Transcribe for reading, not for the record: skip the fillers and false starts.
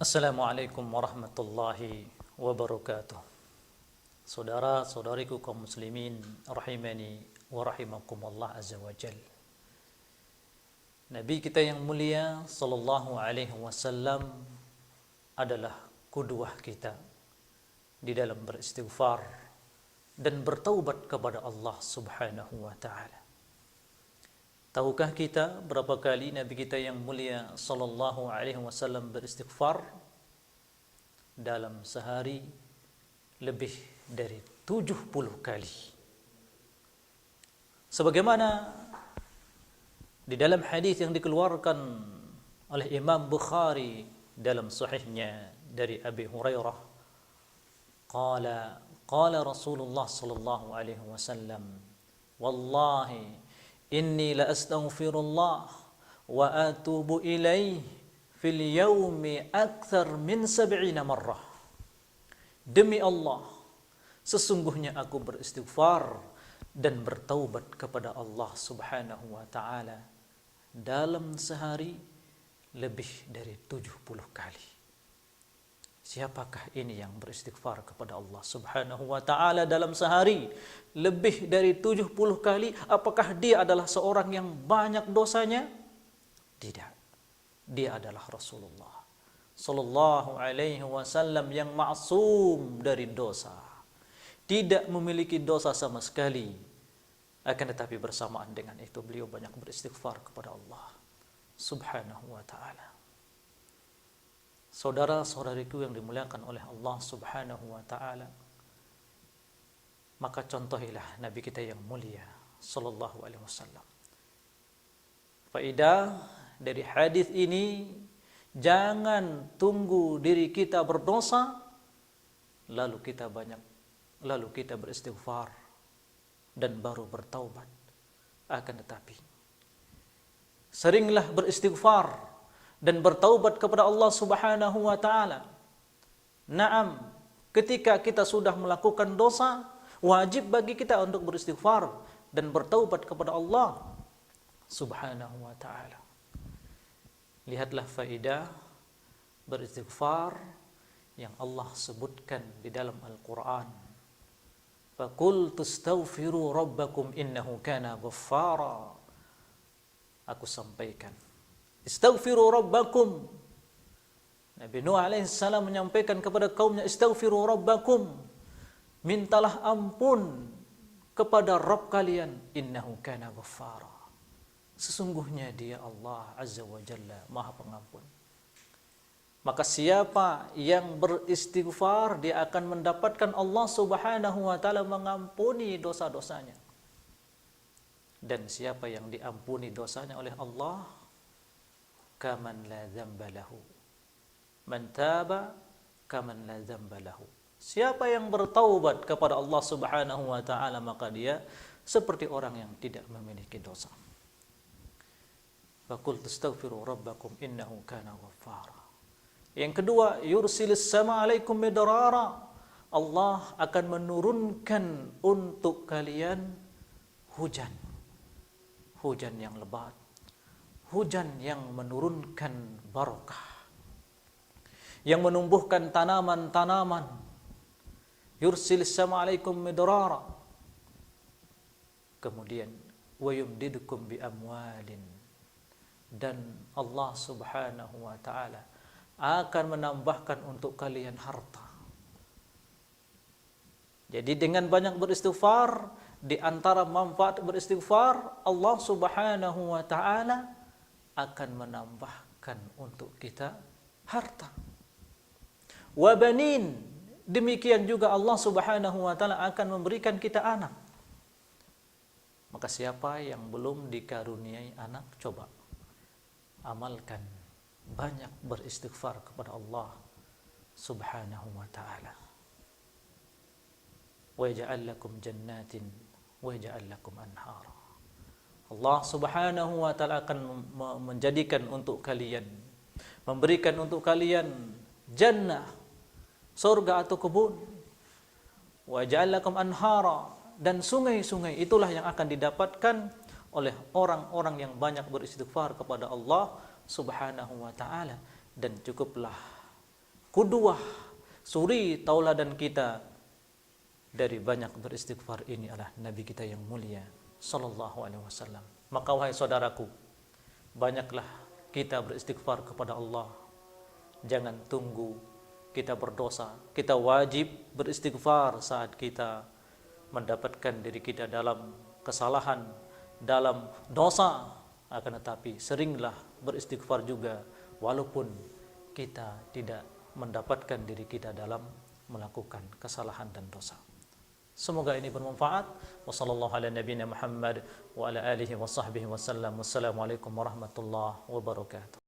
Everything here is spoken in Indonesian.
Assalamualaikum warahmatullahi wabarakatuh. Saudara-saudariku kaum muslimin rahimani wa rahimakumullah azza wa jal. Nabi kita yang mulia sallallahu alaihi wasallam adalah qudwah kita di dalam beristighfar dan bertaubat kepada Allah Subhanahu wa taala. Tahukah kita berapa kali Nabi kita yang mulia sallallahu alaihi wasallam beristighfar? Dalam sehari lebih dari 70 kali. Sebagaimana di dalam hadis yang dikeluarkan oleh Imam Bukhari dalam sahihnya dari Abi Hurairah, qala Rasulullah sallallahu alaihi wasallam, wallahi inni la astaghfirullah wa atubu ilaih fil yaumi akthar min 70 marrah. Demi Allah, sesungguhnya aku beristighfar dan bertaubat kepada Allah Subhanahu wa taala dalam sehari lebih dari 70 kali. Siapakah ini yang beristighfar kepada Allah Subhanahu wa taala dalam sehari lebih dari 70 kali? Apakah dia adalah seorang yang banyak dosanya? Tidak. Dia adalah Rasulullah sallallahu alaihi wasallam yang maksum dari dosa. Tidak memiliki dosa sama sekali. Akan tetapi bersamaan dengan itu beliau banyak beristighfar kepada Allah Subhanahu wa taala. Saudara-saudariku yang dimuliakan oleh Allah Subhanahu wa taala, maka contohilah Nabi kita yang mulia sallallahu alaihi wasallam. Faedah dari hadis ini, jangan tunggu diri kita berdosa lalu kita beristighfar dan baru bertaubat. Akan tetapi seringlah beristighfar dan bertaubat kepada Allah Subhanahu wa taala. Naam, ketika kita sudah melakukan dosa, wajib bagi kita untuk beristighfar dan bertaubat kepada Allah Subhanahu wa taala. Lihatlah faedah beristighfar yang Allah sebutkan di dalam Al-Qur'an. Faqul tastaghfiru rabbakum innahu kana ghaffara. Aku sampaikan, istaghfiru rabbakum. Nabi Nuh alaihissalam menyampaikan kepada kaumnya, istaghfiru rabbakum, mintalah ampun kepada Rabb kalian, innahu kana ghaffara. Sesungguhnya dia Allah azza wa jalla maha pengampun. Maka siapa yang beristighfar, dia akan mendapatkan Allah Subhanahu wa taala mengampuni dosa-dosanya. Dan siapa yang diampuni dosanya oleh Allah, kaman la dzamba lahu. Man taba kaman la dzamba lahu. Siapa yang bertaubat kepada Allah Subhanahu wa taala, maka dia seperti orang yang tidak memiliki dosa. Faqul tastaghfiru rabbakum innahu kana ghaffara. Yang kedua, yursilis sama alaikum midrara. Allah akan menurunkan untuk kalian hujan. Hujan yang lebat, hujan yang menurunkan barakah, yang menumbuhkan tanaman-tanaman. Yursilis sama alaikum midrara. Kemudian wa yumdidukum bi amwalin, dan Allah Subhanahu wa taala akan menambahkan untuk kalian harta. Jadi dengan banyak beristighfar, di antara manfaat beristighfar, Allah Subhanahu wa taala akan menambahkan untuk kita harta. Wa banin, demikian juga Allah Subhanahu wa taala akan memberikan kita anak. Maka siapa yang belum dikaruniai anak, coba amalkan banyak beristighfar kepada Allah Subhanahu wa taala. Wa yaj'al lakum jannatin wa yaj'al lakum anhara. Allah Subhanahu wa taala akan menjadikan untuk kalian, memberikan untuk kalian jannah, surga atau kebun. Wa yaj'al lakum anhara, dan sungai-sungai itulah yang akan didapatkan oleh orang-orang yang banyak beristighfar kepada Allah Subhanahu wa taala. Dan cukuplah Kuduah, suri tauladan kita dari banyak beristighfar ini adalah Nabi kita yang mulia sallallahu alaihi wasallam. Maka wahai saudaraku, banyaklah kita beristighfar kepada Allah. Jangan tunggu kita berdosa. Kita wajib beristighfar saat kita mendapatkan diri kita dalam kesalahan, dalam dosa. Akan tetapi seringlah beristighfar juga walaupun kita tidak mendapatkan diri kita dalam melakukan kesalahan dan dosa. Semoga ini bermanfaat. Wassallallahu ala nabiyina Muhammad wa ala alihi wa sahbihi wasallam. Wassalamualaikum warahmatullahi wabarakatuh.